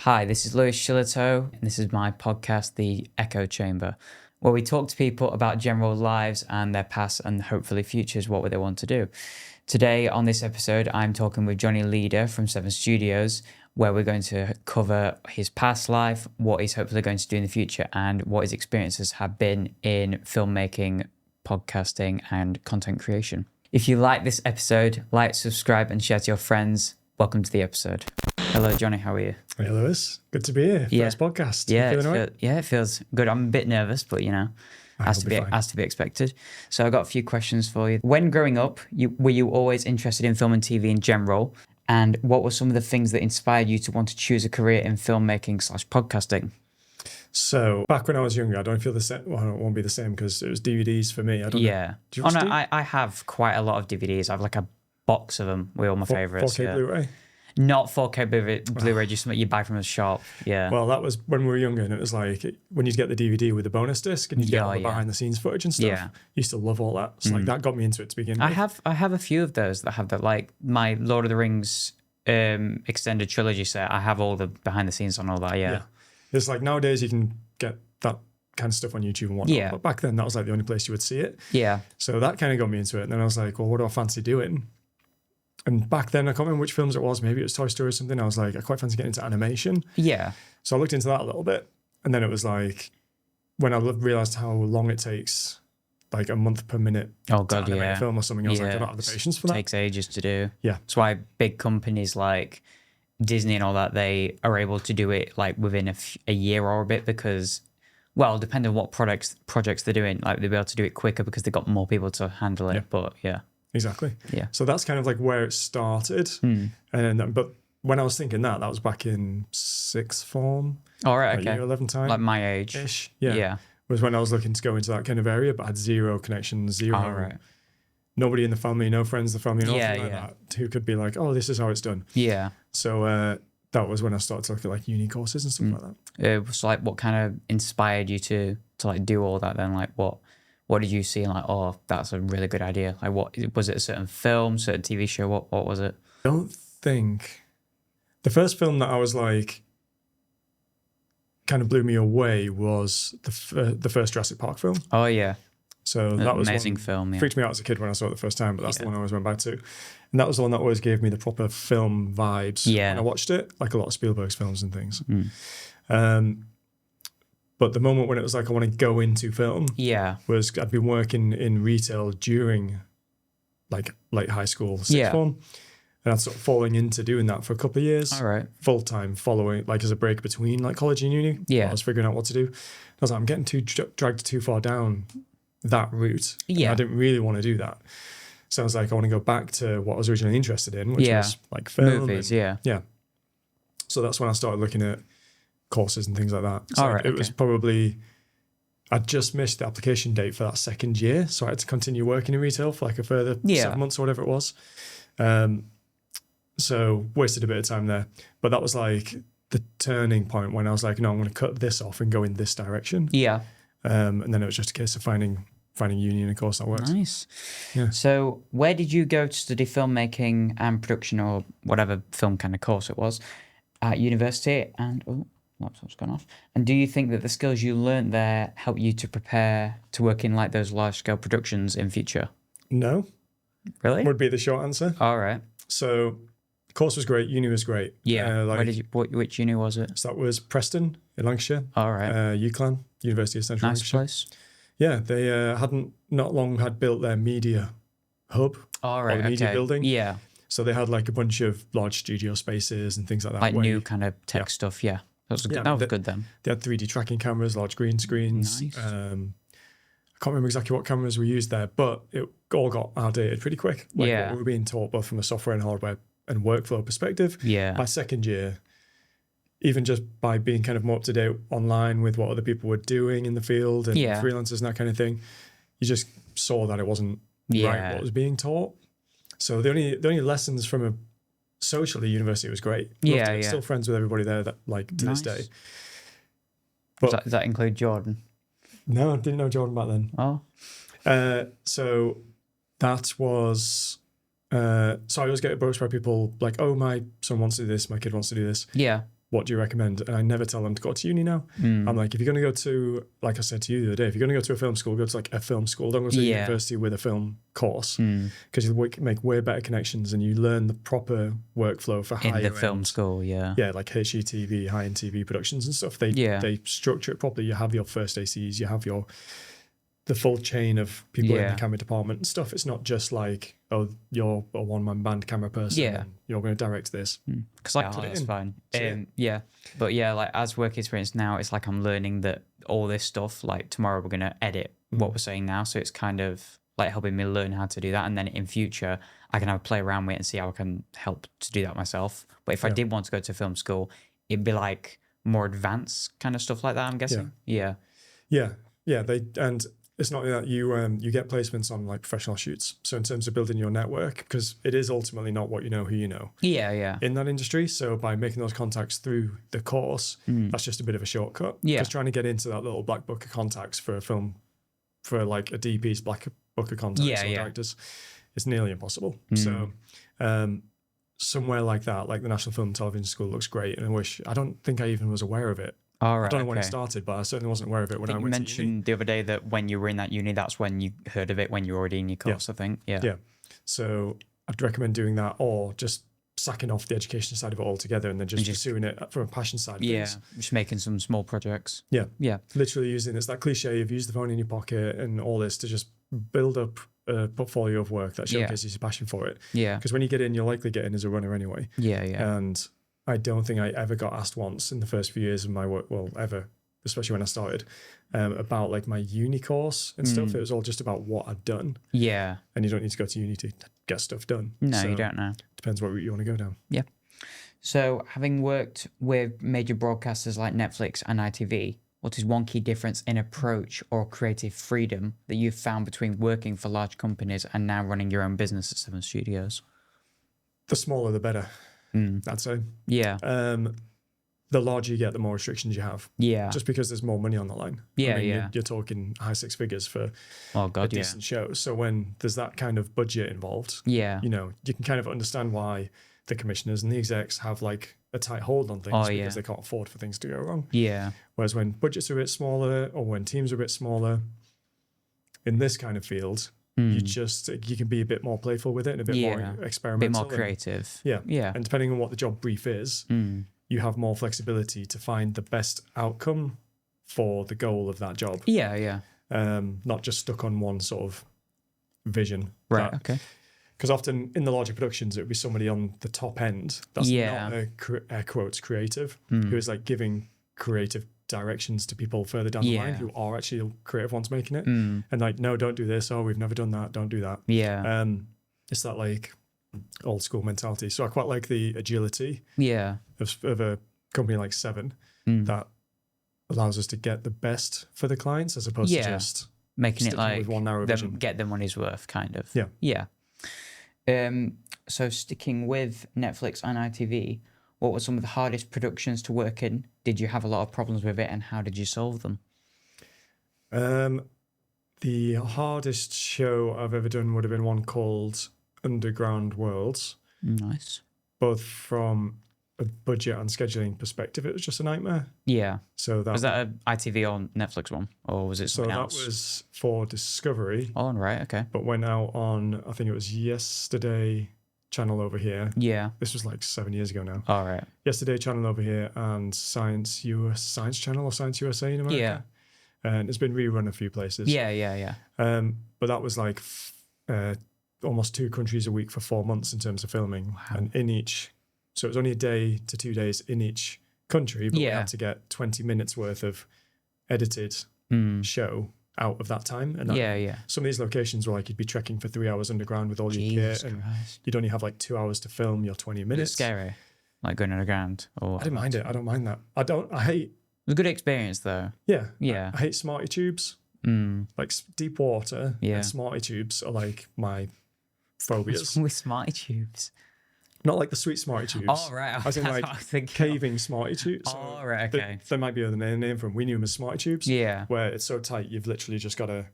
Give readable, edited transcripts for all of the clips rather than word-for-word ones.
Hi, this is Lewis Shillito, and this is my podcast, The Echo Chamber, where we talk to people about general lives and their past and hopefully futures, what they want to do. Today on this episode, I'm talking with Jonny Leader from Seven Studios, where we're going to cover his past life, what he's hopefully going to do in the future, and what his experiences have been in filmmaking, podcasting, and content creation. If you like this episode, like, subscribe, and share to your friends. Welcome to the episode. Hello, Jonny. How are you? Hey, Lewis. Good to be here. First podcast. Yeah, it feels good. I'm a bit nervous, but has to be expected. So I got a few questions for you. When growing up, were you always interested in film and TV in general? And what were some of the things that inspired you to want to choose a career in filmmaking/podcasting? So back when I was younger, I don't feel the same. Well, it won't be the same because it was DVDs for me. I don't know. Do you I have quite a lot of DVDs. I have like a box of them with all my favorites. 4K Blu-ray? Not 4K Blu-ray, just something you buy from a shop. Yeah. Well, that was when we were younger, and it was like when you'd get the DVD with the bonus disc and you'd get all the behind-the-scenes footage and stuff. Yeah. Used to love all that. So like that got me into it to begin with. I have a few of those that have that, like my Lord of the Rings extended trilogy set. I have all the behind-the-scenes on all that. Yeah. It's like nowadays you can get that kind of stuff on YouTube and whatnot. Yeah. But back then that was like the only place you would see it. Yeah. So that kind of got me into it. And then I was like, well, what do I fancy doing? And back then, I can't remember which films it was. Maybe it was Toy Story or something. I was like, I quite fancy getting into animation. Yeah. So I looked into that a little bit. And then it was like, when I realized how long it takes, like a month per minute to animate a film or something, I was like, I don't have the patience for that. It takes ages to do. Yeah. That's why big companies like Disney and all that, they are able to do it like within a year or a bit because, well, depending on what projects they're doing, like they'll be able to do it quicker because they've got more people to handle it. Yeah. But yeah. Exactly. Yeah. So that's kind of like where it started. But when I was thinking that was back in sixth form. All right. Like year 11 time. Like my age. Ish. Yeah. Was when I was looking to go into that kind of area, but I had zero connections, nobody in the family, no friends in the family, nothing like that, who could be like, oh, this is how it's done. Yeah. So that was when I started to look at like uni courses and stuff like that. It was like, what kind of inspired you to like do all that then? Like what did you see and like, oh, that's a really good idea? Like what was it, a certain film, certain TV show? What was it? I don't think the first film that I was like kind of blew me away was the first Jurassic Park film. Oh yeah. So that was amazing film. Yeah. Freaked me out as a kid when I saw it the first time, but that's the one I always went back to. And that was the one that always gave me the proper film vibes when I watched it, like a lot of Spielberg's films and things. But the moment when it was like, I want to go into film was I'd been working in retail during like late high school, sixth form. And I'd sort of falling into doing that for a couple of years. All right. Full time following, like as a break between like college and uni. Yeah. I was figuring out what to do. I was like, I'm getting dragged too far down that route. Yeah. I didn't really want to do that. So I was like, I want to go back to what I was originally interested in, which was like film. Movies, Yeah. So that's when I started looking at courses and things like that. So it was probably, I just missed the application date for that second year. So I had to continue working in retail for like a further 7 months or whatever it was. So wasted a bit of time there. But that was like the turning point when I was like, no, I'm going to cut this off and go in this direction. Yeah. And then it was just a case of finding uni and a course that works. Nice. Yeah. So where did you go to study filmmaking and production or whatever film kind of course it was at university? And laptop's gone off. And do you think that the skills you learned there help you to prepare to work in like those large scale productions in future? No. Really? Would be the short answer. All right. So the course was great. Uni was great. Yeah. Which uni was it? So that was Preston in Lancashire. All right. UCLan, University of Central Lancashire. Nice place. Yeah. They not long had built their media hub. All right. Or the media building. Yeah. So they had like a bunch of large studio spaces and things like that. Like new kind of tech stuff. Yeah. That was good then. They had 3D tracking cameras, large green screens. Nice. I can't remember exactly what cameras were used there, but it all got outdated pretty quick. What we were being taught both from a software and hardware and workflow perspective. Yeah. By second year, even just by being kind of more up to date online with what other people were doing in the field and freelancers and that kind of thing, you just saw that it wasn't right what was being taught. So the only lessons from a socially, university was great. Still friends with everybody there that like to this day. But does that include Jordan? No, I didn't know Jordan back then. Oh. So that was so I always get approached by people like, oh, my son wants to do this, my kid wants to do this. Yeah. what do you recommend? And I never tell them to go to uni now. I'm like, if you're going to go to, like I said to you the other day, if you're going to go to a film school, go to like a film school. Don't go to a university with a film course, because you make way better connections and you learn the proper workflow for higher in the film school. Yeah, like HGTV, high-end TV productions and stuff. They structure it properly. You have your first ACs, you have the full chain of people in the camera department and stuff. It's not just like, oh, you're a one-man band camera person and you're going to direct this. Because that's fine. But like as work experience now, it's like I'm learning that all this stuff, like tomorrow we're going to edit what we're saying now. So it's kind of like helping me learn how to do that. And then in future, I can have a play around with it and see how I can help to do that myself. But if I did want to go to film school, it'd be like more advanced kind of stuff like that, I'm guessing. Yeah. It's not that you get placements on like professional shoots. So in terms of building your network, because it is ultimately not what you know, who you know. In that industry. So by making those contacts through the course, that's just a bit of a shortcut. Because trying to get into that little black book of contacts for a film, for like a DP's black book of contacts or directors, it's nearly impossible. So somewhere like that, like the National Film and Television School, looks great. And I don't think I even was aware of it. All right, I don't know when it started, but I certainly wasn't aware of it when I went to uni. You mentioned the other day that when you were in that uni, that's when you heard of it, when you were already in your course, I think. Yeah. So I'd recommend doing that, or just sacking off the education side of it altogether and then just pursuing it from a passion side of things. Just making some small projects. Yeah. Literally using it's that cliche of use the phone in your pocket and all this to just build up a portfolio of work that showcases your passion for it. Because when you get in, you'll likely get in as a runner anyway. And I don't think I ever got asked once in the first few years of my work, ever, especially when I started, about like my uni course and stuff. It was all just about what I'd done. And you don't need to go to uni to get stuff done. No, you don't know. Depends what route you want to go down. So having worked with major broadcasters like Netflix and ITV, what is one key difference in approach or creative freedom that you've found between working for large companies and now running your own business at Seven Studios? The smaller, the better. I'd say. The larger you get, the more restrictions you have. Just because there's more money on the line. You're talking high six figures for a decent show. So when there's that kind of budget involved, you can kind of understand why the commissioners and the execs have like a tight hold on things because they can't afford for things to go wrong. Whereas when budgets are a bit smaller or when teams are a bit smaller, in this kind of field, you can be a bit more playful with it and a bit more experimental. A bit more creative. And depending on what the job brief is, you have more flexibility to find the best outcome for the goal of that job. Not just stuck on one sort of vision. Because often in the larger productions, it would be somebody on the top end that's not a air quotes creative, who is like giving creative directions to people further down the line who are actually creative ones making it, and like, no, don't do this, we've never done that, don't do that. It's that like old school mentality. So I quite like the agility of a company like Seven that allows us to get the best for the clients as opposed to just making it like with one narrow vision. Get the money's worth kind of. So sticking with Netflix and ITV, what were some of the hardest productions to work in? Did you have a lot of problems with it, and how did you solve them? The hardest show I've ever done would have been one called Underground Worlds. Nice. Both from a budget and scheduling perspective, it was just a nightmare. So that was that an ITV or Netflix one, or was it something else? That was for Discovery. Oh, right, okay. But went out on, I think it was Yesterday channel over here. This was like 7 years ago now. All right. Yesterday channel over here and Science Channel or Science USA in America. And it's been rerun a few places. But that was like almost 2 countries a week for 4 months in terms of filming. Wow. And in each, so it was only a day to 2 days in each country, but we had to get 20 minutes worth of edited show out of that time. And some of these locations were like you'd be trekking for 3 hours underground with all your kit, and you'd only have like 2 hours to film your 20 minutes. It's scary, like going underground. Or I didn't mind it. I don't mind that. I hate. It was a good experience though. I hate smarty tubes. Like deep water and smarty tubes are like my phobias. What's wrong with smarty tubes? Not like the sweet smarty tubes. Oh, right. I was like caving smarty tubes. Oh, right, okay. There might be a name for them. We knew them as smarty tubes. Where it's so tight, you've literally just got to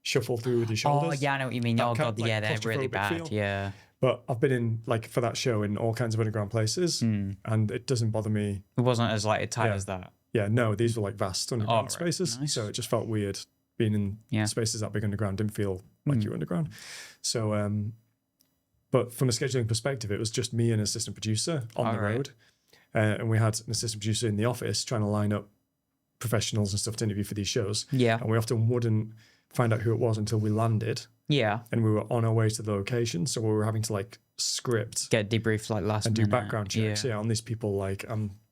shuffle through with your shoulders. Oh, yeah, I know what you mean. Oh, God, they're really bad. Feel. But I've been in, like, for that show in all kinds of underground places, and it doesn't bother me. It wasn't as like tight as that. Yeah, no, these were like vast underground spaces. Nice. So it just felt weird being in spaces that big underground. Didn't feel like you were underground. So, but from a scheduling perspective, it was just me and an assistant producer on the road. And we had an assistant producer in the office trying to line up professionals and stuff to interview for these shows. Yeah. And we often wouldn't find out who it was until we landed. Yeah. And we were on our way to the location. So we were having to like script. Get debriefed like last minute. And do background checks. Yeah, on these people. Like,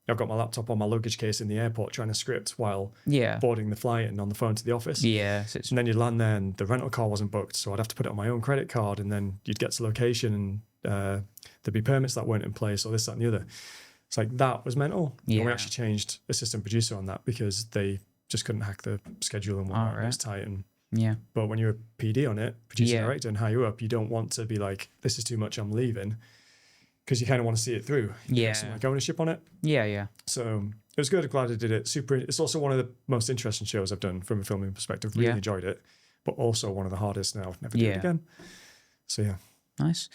I've got my laptop on my luggage case in the airport trying to script while boarding the flight and on the phone to the office. Yeah. And then you'd land there and the rental car wasn't booked. So I'd have to put it on my own credit card, and then you'd get to location and there'd be permits that weren't in place or this, that, and the other. It's like that was mental. Yeah. And we actually changed assistant producer on that because they just couldn't hack the schedule and whatnot. It was tight. And but when you're a PD on it, producer director, and high you up, you don't want to be like, this is too much, I'm leaving. Because you kind of want to see it through. You have some like ownership on it. Yeah, yeah. So it was good. I'm glad I did it. It's also one of the most interesting shows I've done from a filming perspective. Really enjoyed it. But also one of the hardest now. I've never done it again. So yeah. Nice.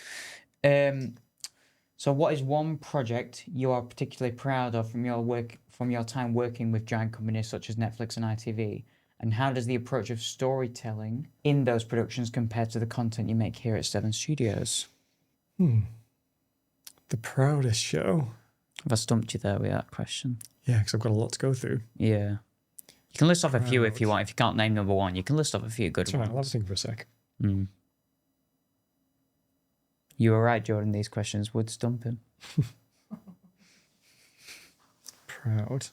So what is one project you are particularly proud of from your time working with giant companies such as Netflix and ITV? And how does the approach of storytelling in those productions compare to the content you make here at Seven Studios? The proudest show? Have I stumped you there with that question? Yeah, because I've got a lot to go through. Yeah. You can list off a few if you want. If you can't name number one, you can list off a few good ones. I'll have to think for a sec. You were right, Jordan. These questions would stump him. Proud.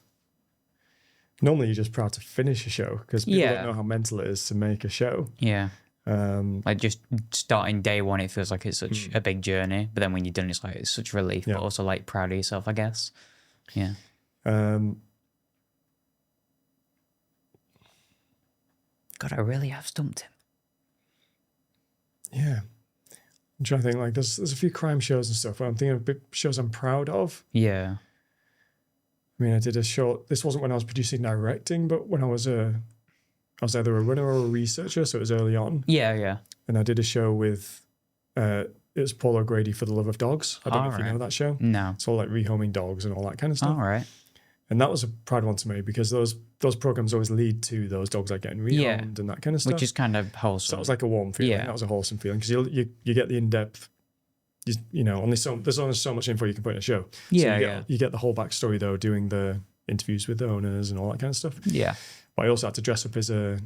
Normally you're just proud to finish a show because people don't know how mental it is to make a show. Yeah. Like just starting day one, it feels like it's such a big journey. But then when you're done, it's like it's such relief, but also like proud of yourself, I guess. Yeah. God, I really have stumped him. Yeah. I'm trying to think, like there's a few crime shows and stuff where I'm thinking of big shows I'm proud of. Yeah. I mean, I did a short, this wasn't when I was producing directing, but when I was either a runner or a researcher, so it was early on. Yeah, yeah. And I did a show with, it was Paul O'Grady for the Love of Dogs. I don't know if you know that show. No. It's all like rehoming dogs and all that kind of stuff. All right. And that was a proud one to me because those programs always lead to those dogs like getting rehomed and that kind of stuff. Which is kind of wholesome. So that was like a warm feeling. Yeah. That was a wholesome feeling because you get the in-depth, you know, there's only so much info you can put in a show. Yeah, so you get the whole backstory though, doing the interviews with the owners and all that kind of stuff. Yeah. But I also had to dress up as a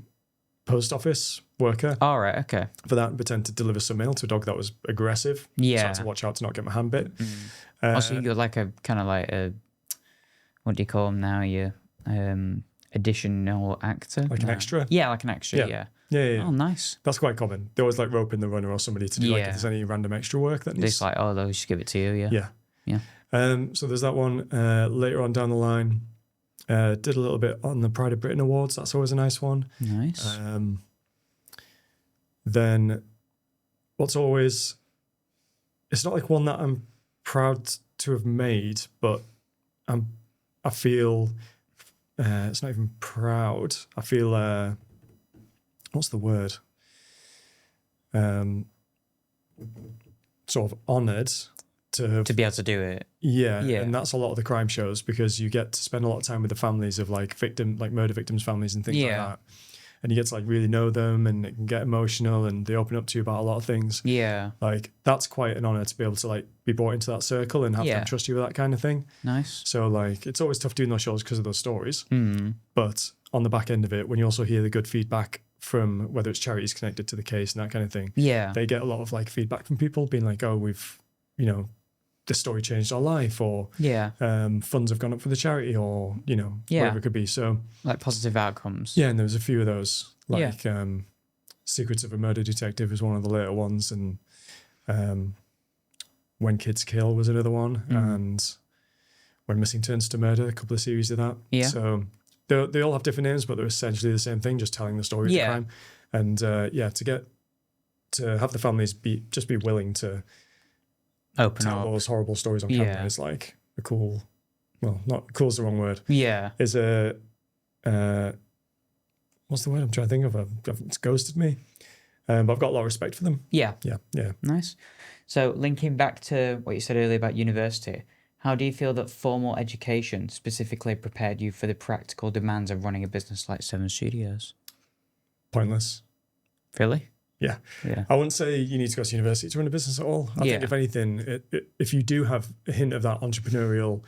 post office worker. All right, okay. For that and pretend to deliver some mail to a dog that was aggressive. Yeah. So I had to watch out to not get my hand bit. Also, you're like a kind of like a, what do you call them now? You additional actor? Like an extra? Yeah, like an extra, yeah. Oh, nice. That's quite common. They always like roping the runner or somebody to do like if there's any random extra work that needs. It's like, oh, they'll just give it to you, yeah. Yeah. So there's that one. Later on down the line, did a little bit on the Pride of Britain Awards. That's always a nice one. Nice. Then what's always, it's not like one that I'm proud to have made, but I feel, it's not even proud. I feel, what's the word? Sort of honoured to be able to do it. Yeah, and that's a lot of the crime shows because you get to spend a lot of time with the families of like murder victims' families and things like that. And you get to like really know them and it can get emotional and they open up to you about a lot of things. Yeah. Like that's quite an honour to be able to like be brought into that circle and have them trust you with that kind of thing. Nice. So like it's always tough doing those shows because of those stories. But on the back end of it, when you also hear the good feedback from whether it's charities connected to the case and that kind of thing, they get a lot of like feedback from people being like, oh, we've, you know, this story changed our life, or funds have gone up for the charity, or you know, whatever it could be. So like positive outcomes. Yeah, and there was a few of those. Like Secrets of a Murder Detective is one of the later ones, and When Kids Kill was another one, and When Missing Turns to Murder, a couple of series of that. Yeah. So they all have different names, but they're essentially the same thing, just telling the story of the crime. And to have the families be willing to open tell up those horrible stories on camera is like a cool, well, not cool is the wrong word. Yeah. Is a, what's the word I'm trying to think of? It's ghosted me. But I've got a lot of respect for them. Yeah. Yeah. Nice. So linking back to what you said earlier about university, how do you feel that formal education specifically prepared you for the practical demands of running a business like Seven Studios? Pointless. Really? Yeah. Yeah. I wouldn't say you need to go to university to run a business at all. I think if anything, if you do have a hint of that entrepreneurial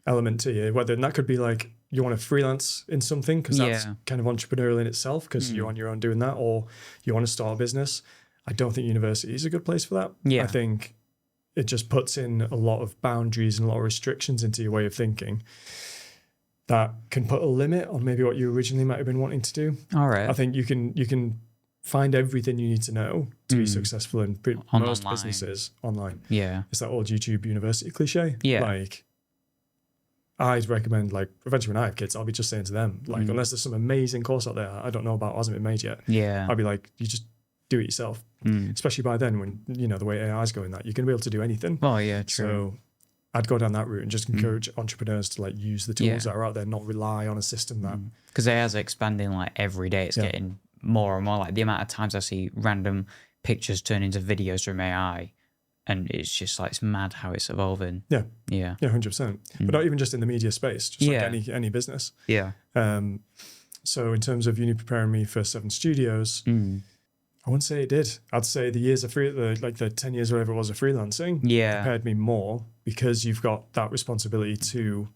element to you, whether and that could be like you want to freelance in something because that's kind of entrepreneurial in itself because you're on your own doing that, or you want to start a business. I don't think university is a good place for that. Yeah. I think it just puts in a lot of boundaries and a lot of restrictions into your way of thinking that can put a limit on maybe what you originally might have been wanting to do. All right. I think you can find everything you need to know to be successful in most businesses online. Yeah. It's that old YouTube university cliche. Yeah. Like, I'd recommend, like, eventually when I have kids, I'll be just saying to them, like, unless there's some amazing course out there I don't know about, hasn't been made yet. Yeah. I'd be like, you just do it yourself. Especially by then when, you know, the way AI is going, that you're going to be able to do anything. Oh, yeah, true. So I'd go down that route and just encourage entrepreneurs to, like, use the tools that are out there, not rely on a system that... Because AI is expanding, like, every day. It's getting more and more. Like, the amount of times I see random pictures turn into videos from AI, and it's just, like, it's mad how it's evolving. Yeah. Yeah. Yeah, 100%. But not even just in the media space, just like any business. Yeah. So in terms of uni preparing me for Seven Studios, I wouldn't say it did. I'd say the years of the 10 years, whatever it was, of freelancing prepared me more because you've got that responsibility to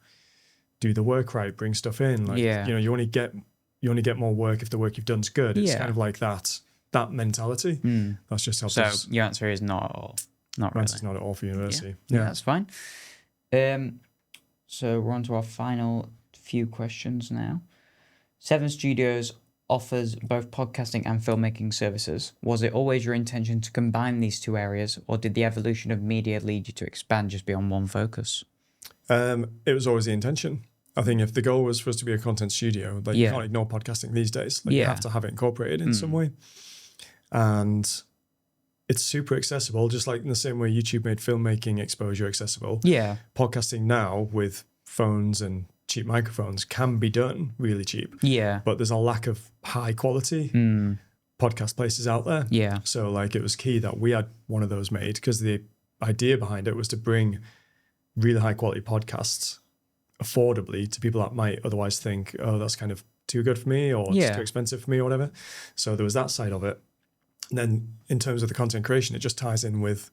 do the work right, bring stuff in. Like, you know, you only get more work if the work you've done's good. It's kind of like that mentality. That's just how. So your answer is not at all. Not really. It's not at all for university. Yeah, that's fine. So we're on to our final few questions now. Seven Studios offers both podcasting and filmmaking services. Was it always your intention to combine these two areas, or did the evolution of media lead you to expand just beyond one focus? It was always the intention. I think if the goal was for us to be a content studio, like you can't ignore podcasting these days. Like you have to have it incorporated in some way. And it's super accessible, just like in the same way YouTube made filmmaking exposure accessible. Yeah. Podcasting now with phones and cheap microphones can be done really cheap. Yeah. But there's a lack of high quality podcast places out there. Yeah. So like it was key that we had one of those made because the idea behind it was to bring really high quality podcasts affordably to people that might otherwise think, oh, that's kind of too good for me or it's too expensive for me or whatever. So there was that side of it. And then in terms of the content creation, it just ties in with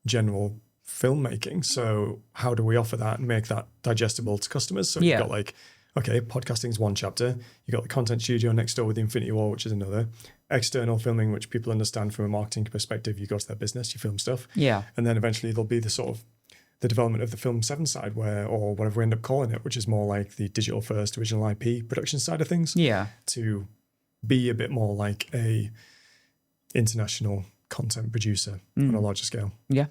general filmmaking. So how do we offer that and make that digestible to customers? So you've got like, okay, podcasting is one chapter. You got the content studio next door with the Infinity War, which is another. External filming, which people understand from a marketing perspective. You go to their business, you film stuff. Yeah. And then eventually there'll be the sort of the development of the Film 7 side or whatever we end up calling it, which is more like the digital first original IP production side of things. Yeah. To be a bit more like a international content producer on a larger scale. Yeah.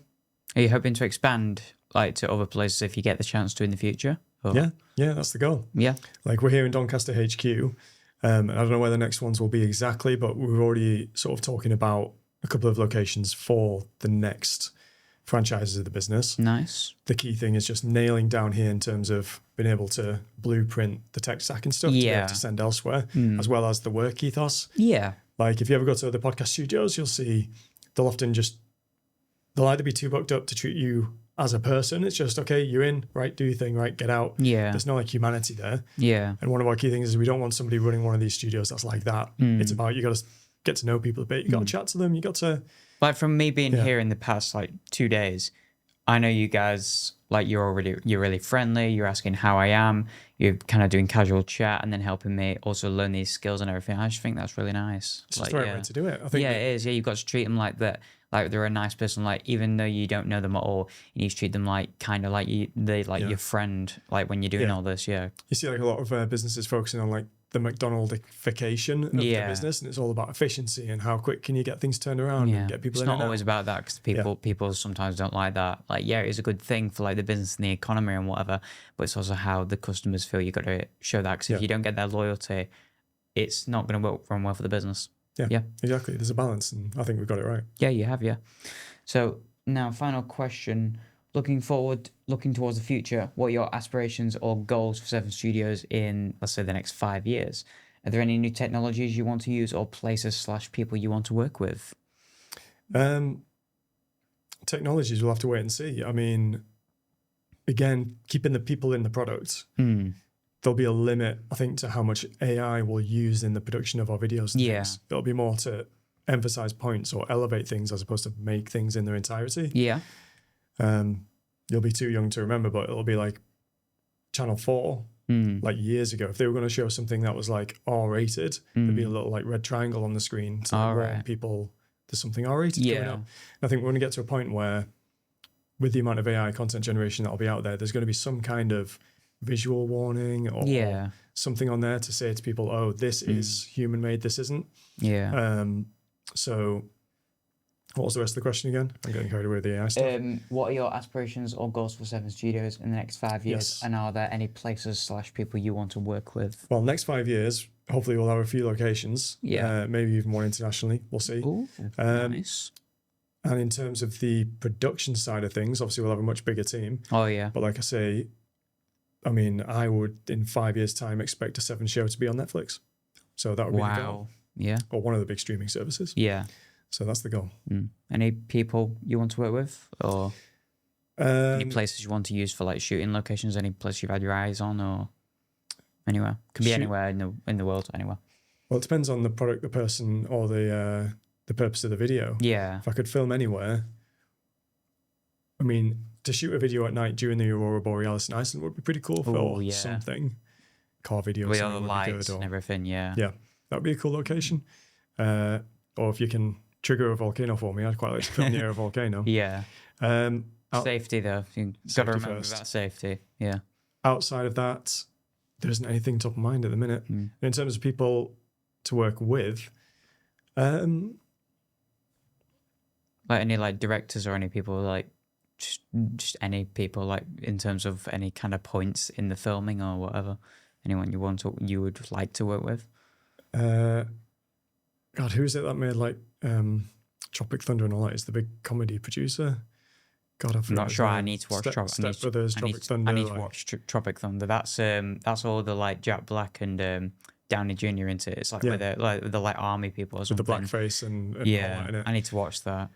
Are you hoping to expand like to other places if you get the chance to in the future? Or? Yeah, that's the goal. Yeah. Like we're here in Doncaster HQ. And I don't know where the next ones will be exactly, but we're already sort of talking about a couple of locations for the next franchises of the business. Nice. The key thing is just nailing down here in terms of being able to blueprint the tech stack and stuff to be able to send elsewhere, as well as the work ethos. Yeah. Like if you ever go to other podcast studios, you'll see they'll either be too booked up to treat you as a person. It's just, okay, you're in, right, do your thing, right, get out. Yeah. There's no like humanity there. Yeah. And one of our key things is we don't want somebody running one of these studios that's like that. It's about, you got to get to know people a bit. You got to chat to them. You got to... Like from me being here in the past like 2 days, I know you guys, like you're really friendly. You're asking how I am. You're kind of doing casual chat and then helping me also learn these skills and everything. I just think that's really nice. It's just the right way to do it. I think it is. Yeah, you've got to treat them like that. Like they're a nice person. Like even though you don't know them at all, you need to treat them like kind of like your friend. Like when you're doing all this, You see like a lot of businesses focusing on like the McDonaldification of the business, and it's all about efficiency and how quick can you get things turned around and get people. It's not always about that because people sometimes don't like that. Like it's a good thing for like the business and the economy and whatever, but it's also how the customers feel. You got to show that because if you don't get their loyalty, it's not going to run well for the business. Yeah, exactly. There's a balance, and I think we've got it right. Yeah, you have. Yeah. So now, final question. Looking towards the future, what are your aspirations or goals for Seven Studios in, let's say, the next 5 years? Are there any new technologies you want to use or places / people you want to work with? Technologies, we'll have to wait and see. I mean, again, keeping the people in the product, there'll be a limit, I think, to how much AI will use in the production of our videos. And things. There'll be more to emphasize points or elevate things as opposed to make things in their entirety. Yeah. You'll be too young to remember, but it'll be like Channel 4, like years ago. If they were going to show something that was like R-rated, there'd be a little like red triangle on the screen to warn people there's something R-rated coming up. And I think we're going to get to a point where, with the amount of AI content generation that'll be out there, there's going to be some kind of visual warning or something on there to say to people, oh, this is human-made, this isn't. So what was the rest of the question again? I'm getting carried away with the AI stuff. What are your aspirations or goals for Seven Studios in the next 5 years? And are there any places / people you want to work with? Well, next 5 years, hopefully we'll have a few locations. Maybe even more internationally. We'll see. Ooh, nice. And in terms of the production side of things, obviously we'll have a much bigger team. Oh, yeah. But like I say, I mean, I would, in 5 years' time, expect a Seven show to be on Netflix. So that would be the goal. Yeah. Or one of the big streaming services. Yeah. So that's the goal. Any people you want to work with? Or any places you want to use for like shooting locations? Any place you've had your eyes on or anywhere? Could be anywhere in the world, anywhere. Well, it depends on the product, the person, or the purpose of the video. Yeah. If I could film anywhere, I mean, to shoot a video at night during the Aurora Borealis in Iceland would be pretty cool for something. Car video. With all the lights and everything, yeah. Yeah, that would be a cool location. Or if you can trigger a volcano for me, I'd quite like to film near a volcano. Yeah. Safety, though. You've got to remember that safety. Yeah. Outside of that, there isn't anything top of mind at the minute. In terms of people to work with, like any like directors or any people like just any people like in terms of any kind of points in the filming or whatever. Anyone you would like to work with? God, who is it that made like Tropic Thunder and all that? Is the big comedy producer? God, I'm not sure. I need to watch Step Brothers, Tropic Thunder. I need to watch Tropic Thunder. That's all the like Jack Black and Downey Jr. into it. It's like with the army people or something. With the blackface and all that in it. I need to watch that.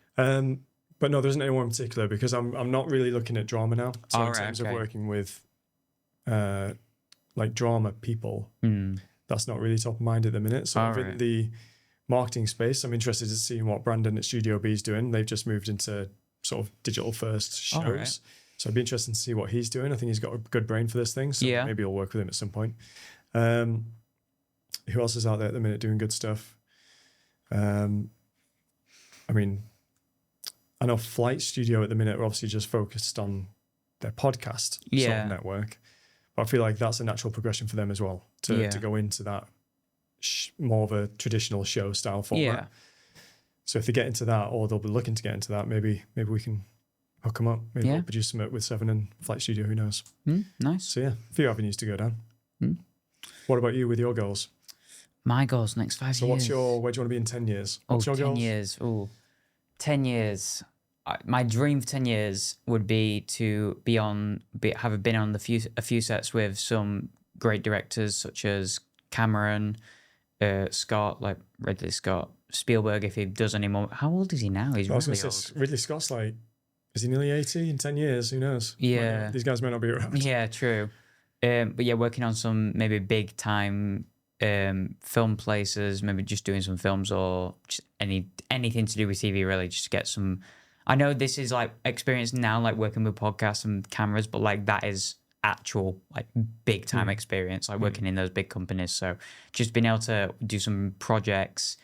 But no, there isn't anyone in particular because I'm not really looking at drama now. So in terms of working with like drama people, that's not really top of mind at the minute. So in the marketing space, I'm interested in seeing what Brandon at Studio B is doing. They've just moved into sort of digital first shows. So I'd be interested to see what he's doing. I think he's got a good brain for this thing. So maybe I'll work with him at some point. Who else is out there at the minute doing good stuff? I mean, I know Flight Studio at the minute are obviously just focused on their podcast sort of network. But I feel like that's a natural progression for them as well to go into that more of a traditional show style format. So if they get into that, or they'll be looking to get into that, maybe we can hook them up. Maybe we'll produce some with Seven and Flight Studio. Who knows? Nice. So yeah, a few avenues to go down. What about you with your goals? My goals next 5 years. So where do you want to be in 10 years? What's your 10 goals? years. 10 years. My dream for 10 years would be to have been on a few sets with some great directors such as Cameron, Scott, like Ridley Scott, Spielberg, if he does any more. How old is he now? He's really old. Ridley Scott's like, is he nearly 80 in 10 years? Who knows? Yeah. These guys may not be around. Yeah, true. But yeah, working on some maybe big time film places, maybe just doing some films or just anything to do with TV really, just to get some. I know this is like experience now, like working with podcasts and cameras, but like that is actual like big time experience, like working in those big companies. So just being able to do some projects,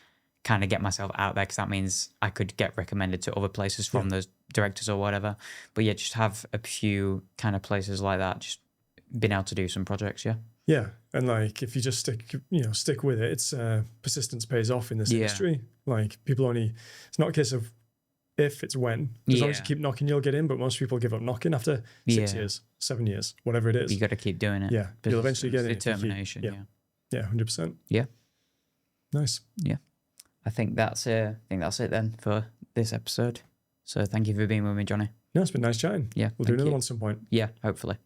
kind of get myself out there, because that means I could get recommended to other places from those directors or whatever. But yeah, just have a few kind of places like that, just being able to do some projects. Yeah, and like if you just stick with it, it's persistence pays off in this industry. Like it's not a case of if, it's when. As long as you keep knocking, you'll get in. But most people give up knocking after 6 years, 7 years, whatever it is. You got to keep doing it. Yeah, you'll eventually get it. Determination. Yeah, 100%. Yeah, nice. Yeah, I think that's it then for this episode. So thank you for being with me, Jonny. No, it's been nice chatting. Yeah, we'll do another one at some point. Yeah, hopefully.